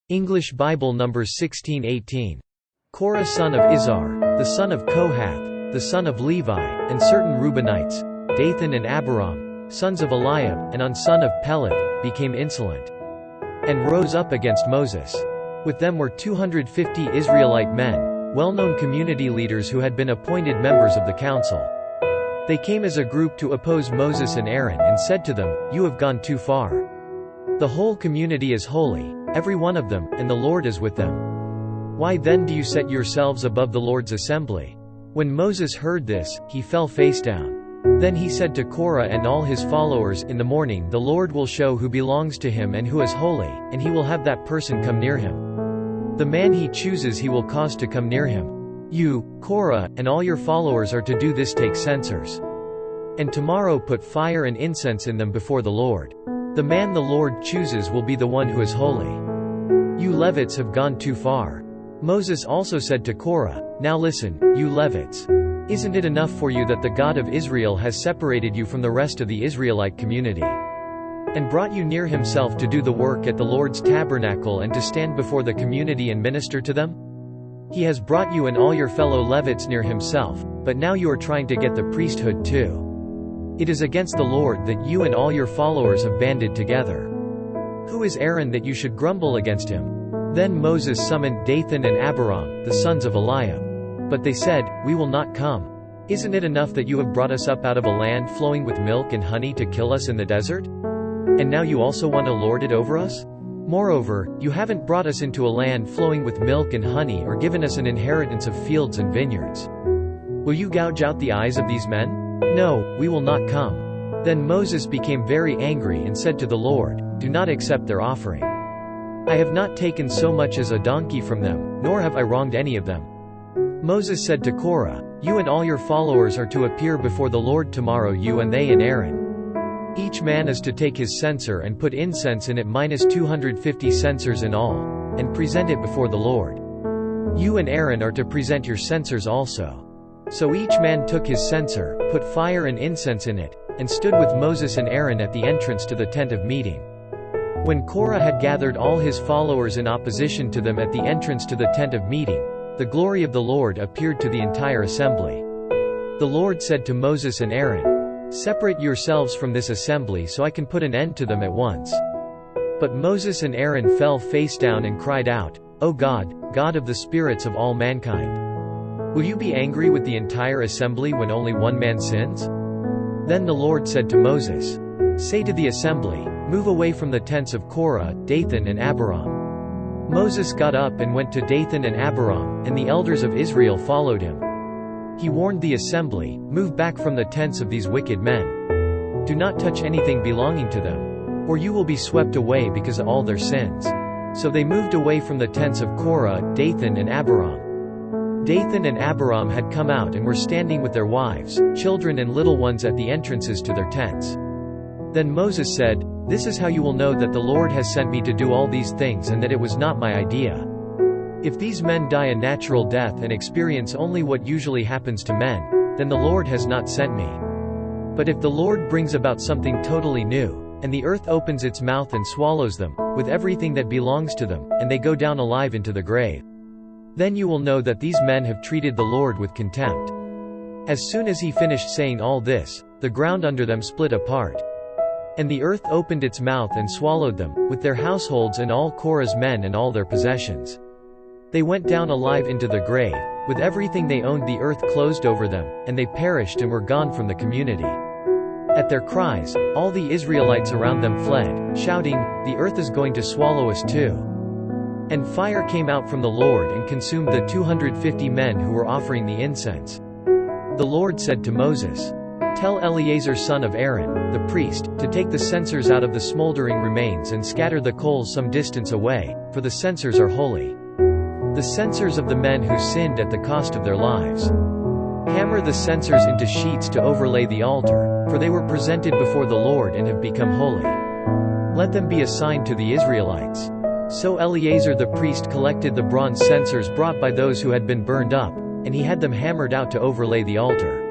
English Bible numbers 1618. Korah son of Izhar, the son of Kohath, the son of Levi, and certain Reubenites, Dathan and Abiram, sons of Eliab, and son of Peleth, became insolent, and rose up against Moses. With them were 250 Israelite men, well-known community leaders who had been appointed members of the council. They came as a group to oppose Moses and Aaron and said to them, "You have gone too far. The whole community is holy, every one of them, and the Lord is with them. Why then do you set yourselves above the Lord's assembly?" When Moses heard this, he fell face down. Then he said to Korah and all his followers, "In the morning the Lord will show who belongs to him and who is holy, and he will have that person come near him. The man he chooses he will cause to come near him. You, Korah, and all your followers are to do this: take censers. And tomorrow put fire and incense in them before the Lord. The man the Lord chooses will be the one who is holy. You Levites have gone too far." Moses also said to Korah, "Now listen, you Levites. Isn't it enough for you that the God of Israel has separated you from the rest of the Israelite community, and brought you near himself to do the work at the Lord's tabernacle and to stand before the community and minister to them? He has brought you and all your fellow Levites near himself, but now you are trying to get the priesthood too. It is against the Lord that you and all your followers have banded together. Who is Aaron that you should grumble against him?" Then Moses summoned Dathan and Abiram, the sons of Eliab. But they said, "We will not come. Isn't it enough that you have brought us up out of a land flowing with milk and honey to kill us in the desert? And now you also want to lord it over us? Moreover, you haven't brought us into a land flowing with milk and honey or given us an inheritance of fields and vineyards. Will you gouge out the eyes of these men? No, we will not come." Then Moses became very angry and said to the Lord, "Do not accept their offering. I have not taken so much as a donkey from them, nor have I wronged any of them." Moses said to Korah, "You and all your followers are to appear before the Lord tomorrow, you and they and Aaron. Each man is to take his censer and put incense in it minus 250 censers in all, and present it before the Lord. You and Aaron are to present your censers also." So each man took his censer, put fire and incense in it, and stood with Moses and Aaron at the entrance to the tent of meeting. When Korah had gathered all his followers in opposition to them at the entrance to the tent of meeting, the glory of the Lord appeared to the entire assembly. The Lord said to Moses and Aaron, "Separate yourselves from this assembly so I can put an end to them at once." But Moses and Aaron fell face down and cried out, "O God, God of the spirits of all mankind, will you be angry with the entire assembly when only one man sins?" Then the Lord said to Moses, "Say to the assembly, move away from the tents of Korah, Dathan and Abiram." Moses got up and went to Dathan and Abiram, and the elders of Israel followed him. He warned the assembly, "Move back from the tents of these wicked men. Do not touch anything belonging to them, or you will be swept away because of all their sins." So they moved away from the tents of Korah, Dathan and Abiram. Dathan and Abiram had come out and were standing with their wives, children and little ones at the entrances to their tents. Then Moses said, "This is how you will know that the Lord has sent me to do all these things and that it was not my idea. If these men die a natural death and experience only what usually happens to men, then the Lord has not sent me. But if the Lord brings about something totally new, and the earth opens its mouth and swallows them, with everything that belongs to them, and they go down alive into the grave, then you will know that these men have treated the Lord with contempt." As soon as he finished saying all this, the ground under them split apart. And the earth opened its mouth and swallowed them, with their households and all Korah's men and all their possessions. They went down alive into the grave, with everything they owned. The earth closed over them, and they perished and were gone from the community. At their cries, all the Israelites around them fled, shouting, "The earth is going to swallow us too." And fire came out from the Lord and consumed the 250 men who were offering the incense. The Lord said to Moses, "Tell Eleazar son of Aaron, the priest, to take the censers out of the smoldering remains and scatter the coals some distance away, for the censers are holy, the censers of the men who sinned at the cost of their lives. Hammer the censers into sheets to overlay the altar, for they were presented before the Lord and have become holy. Let them be a sign to the Israelites." So Eleazar the priest collected the bronze censers brought by those who had been burned up, and he had them hammered out to overlay the altar,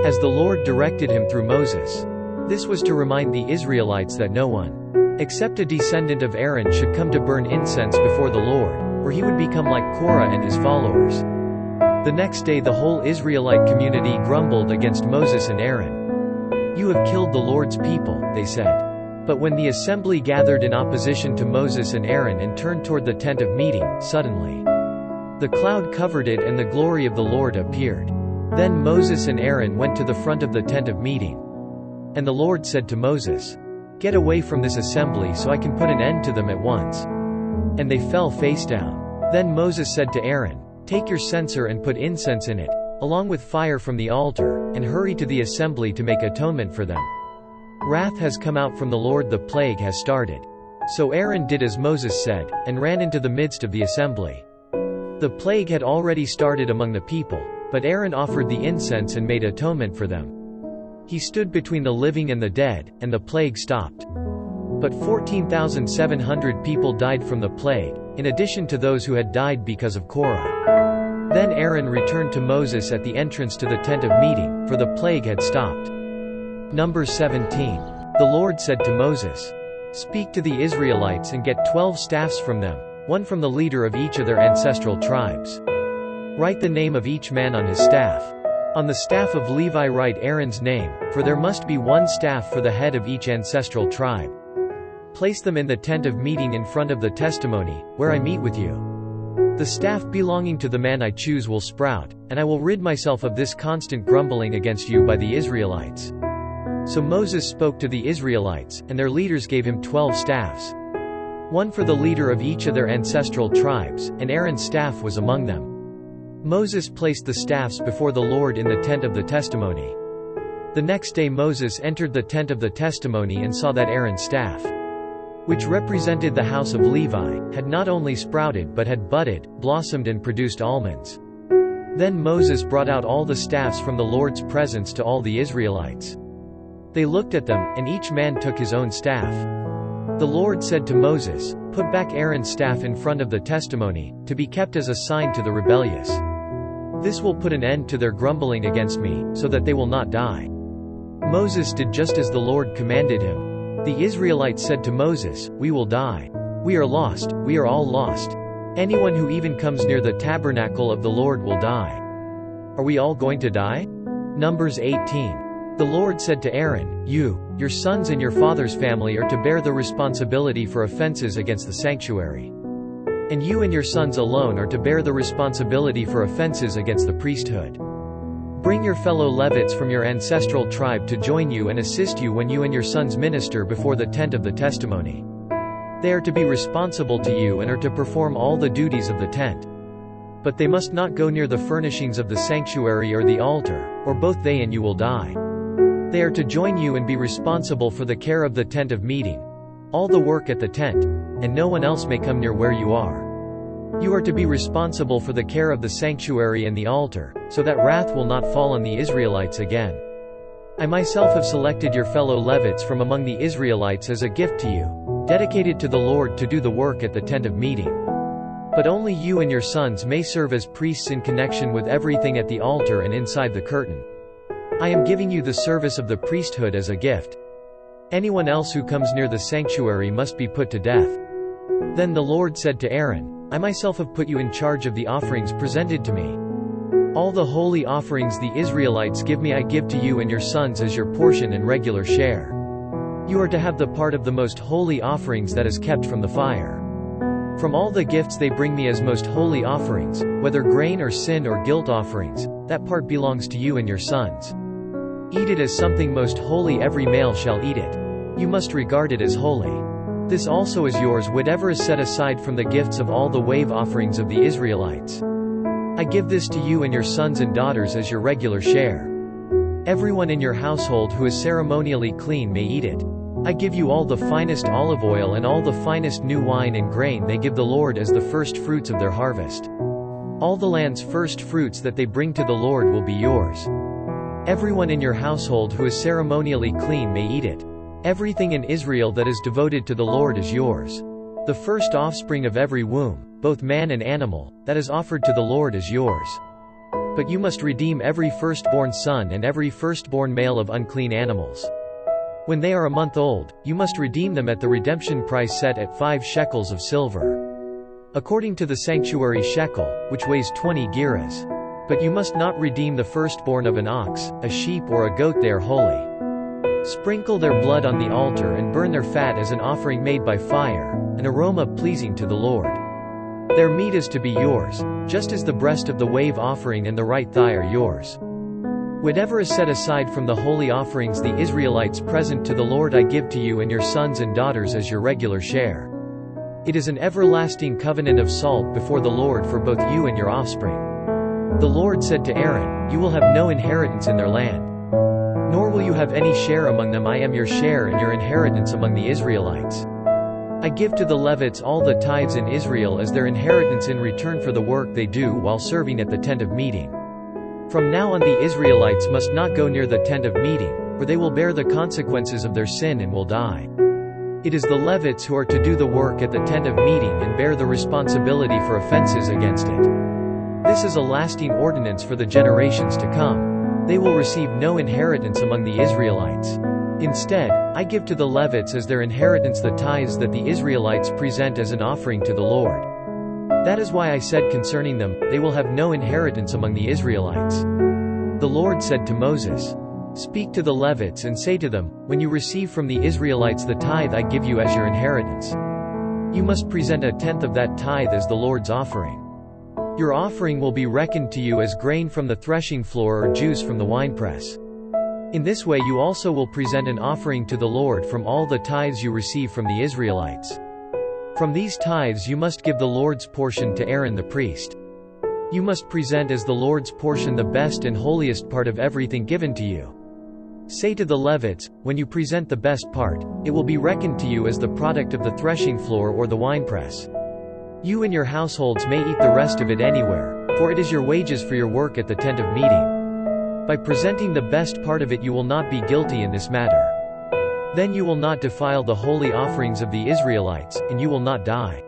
as the Lord directed him through Moses. This was to remind the Israelites that no one Except a descendant of Aaron should come to burn incense before the Lord, or he would become like Korah and his followers. The next day the whole Israelite community grumbled against Moses and Aaron. "You have killed the Lord's people," they said. But when the assembly gathered in opposition to Moses and Aaron and turned toward the tent of meeting, suddenly the cloud covered it and the glory of the Lord appeared. Then Moses and Aaron went to the front of the tent of meeting. And the Lord said to Moses, "Get away from this assembly so I can put an end to them at once." And they fell face down. Then Moses said to Aaron, "Take your censer and put incense in it, along with fire from the altar, and hurry to the assembly to make atonement for them. Wrath has come out from the Lord, the plague has started." So Aaron did as Moses said, and ran into the midst of the assembly. The plague had already started among the people, but Aaron offered the incense and made atonement for them. He stood between the living and the dead, and the plague stopped. But 14,700 people died from the plague, in addition to those who had died because of Korah. Then Aaron returned to Moses at the entrance to the tent of meeting, for the plague had stopped. Numbers 17. The Lord said to Moses, "Speak to the Israelites and get 12 staffs from them, one from the leader of each of their ancestral tribes. Write the name of each man on his staff. On the staff of Levi write Aaron's name, for there must be one staff for the head of each ancestral tribe. Place them in the tent of meeting in front of the testimony, where I meet with you. The staff belonging to the man I choose will sprout, and I will rid myself of this constant grumbling against you by the Israelites." So Moses spoke to the Israelites, and their leaders gave him 12 staffs. One for the leader of each of their ancestral tribes, and Aaron's staff was among them. Moses placed the staffs before the Lord in the tent of the testimony. The next day Moses entered the tent of the testimony and saw that Aaron's staff, which represented the house of Levi, had not only sprouted but had budded, blossomed and produced almonds. Then Moses brought out all the staffs from the Lord's presence to all the Israelites. They looked at them, and each man took his own staff. The Lord said to Moses, "Put back Aaron's staff in front of the testimony, to be kept as a sign to the rebellious. This will put an end to their grumbling against me, so that they will not die." Moses did just as the Lord commanded him. The Israelites said to Moses, "We will die. We are lost, we are all lost. Anyone who even comes near the tabernacle of the Lord will die. Are we all going to die?" Numbers 18. The Lord said to Aaron, "You, your sons and your father's family are to bear the responsibility for offenses against the sanctuary. And you and your sons alone are to bear the responsibility for offenses against the priesthood. Bring your fellow Levites from your ancestral tribe to join you and assist you when you and your sons minister before the tent of the testimony. They are to be responsible to you and are to perform all the duties of the tent. But they must not go near the furnishings of the sanctuary or the altar, or both they and you will die. They are to join you and be responsible for the care of the tent of meeting, all the work at the tent, and no one else may come near where you are. You are to be responsible for the care of the sanctuary and the altar, so that wrath will not fall on the Israelites again. I myself have selected your fellow Levites from among the Israelites as a gift to you, dedicated to the Lord to do the work at the tent of meeting. But only you and your sons may serve as priests in connection with everything at the altar and inside the curtain. I am giving you the service of the priesthood as a gift. Anyone else who comes near the sanctuary must be put to death." Then the Lord said to Aaron, "I myself have put you in charge of the offerings presented to me. All the holy offerings the Israelites give me I give to you and your sons as your portion and regular share. You are to have the part of the most holy offerings that is kept from the fire. From all the gifts they bring me as most holy offerings, whether grain or sin or guilt offerings, that part belongs to you and your sons. Eat it as something most holy, every male shall eat it. You must regard it as holy. This also is yours, whatever is set aside from the gifts of all the wave offerings of the Israelites. I give this to you and your sons and daughters as your regular share. Everyone in your household who is ceremonially clean may eat it. I give you all the finest olive oil and all the finest new wine and grain they give the Lord as the first fruits of their harvest. All the land's first fruits that they bring to the Lord will be yours. Everyone in your household who is ceremonially clean may eat it. Everything in Israel that is devoted to the Lord is yours. The first offspring of every womb, both man and animal, that is offered to the Lord is yours. But you must redeem every firstborn son and every firstborn male of unclean animals. When they are a month old, you must redeem them at the redemption price set at 5 shekels of silver, according to the sanctuary shekel, which weighs 20 gerahs. But you must not redeem the firstborn of an ox, a sheep or a goat, they are holy. Sprinkle their blood on the altar and burn their fat as an offering made by fire, an aroma pleasing to the Lord. Their meat is to be yours, just as the breast of the wave offering and the right thigh are yours. Whatever is set aside from the holy offerings the Israelites present to the Lord I give to you and your sons and daughters as your regular share. It is an everlasting covenant of salt before the Lord for both you and your offspring. The Lord said to Aaron, "You will have no inheritance in their land, nor will you have any share among them. I am your share and your inheritance among the Israelites. I give to the Levites all the tithes in Israel as their inheritance in return for the work they do while serving at the tent of meeting. From now on the Israelites must not go near the tent of meeting, or they will bear the consequences of their sin and will die. It is the Levites who are to do the work at the tent of meeting and bear the responsibility for offenses against it. This is a lasting ordinance for the generations to come. They will receive no inheritance among the Israelites. Instead, I give to the Levites as their inheritance the tithes that the Israelites present as an offering to the Lord. That is why I said concerning them, they will have no inheritance among the Israelites." The Lord said to Moses, "Speak to the Levites and say to them, when you receive from the Israelites the tithe I give you as your inheritance, you must present a tenth of that tithe as the Lord's offering. Your offering will be reckoned to you as grain from the threshing floor or juice from the winepress. In this way you also will present an offering to the Lord from all the tithes you receive from the Israelites. From these tithes you must give the Lord's portion to Aaron the priest. You must present as the Lord's portion the best and holiest part of everything given to you. Say to the Levites, when you present the best part, it will be reckoned to you as the product of the threshing floor or the winepress. You and your households may eat the rest of it anywhere, for it is your wages for your work at the tent of meeting. By presenting the best part of it you will not be guilty in this matter. Then you will not defile the holy offerings of the Israelites, and you will not die."